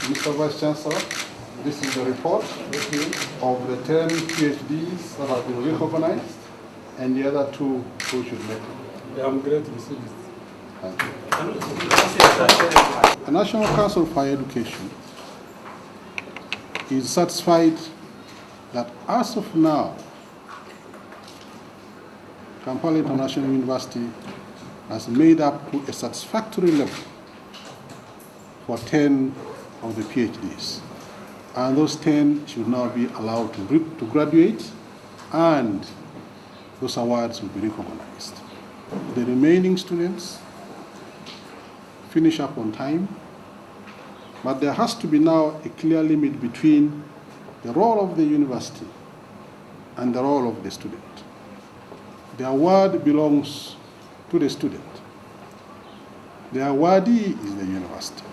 Mr. Vice Chancellor, this is the report of the 10 PhDs that have been recognized and the other 2 who should make it. I'm glad to receive it. Thank you. The National Council for Higher Education is satisfied that as of now, Kampala International University has made up to a satisfactory level for 10 of the PhDs. And those 10 should now be allowed to graduate, and those awards will be recognized. The remaining students finish up on time, but there has to be now a clear limit between the role of the university and the role of the student. The award belongs to the student. The awardee is the university.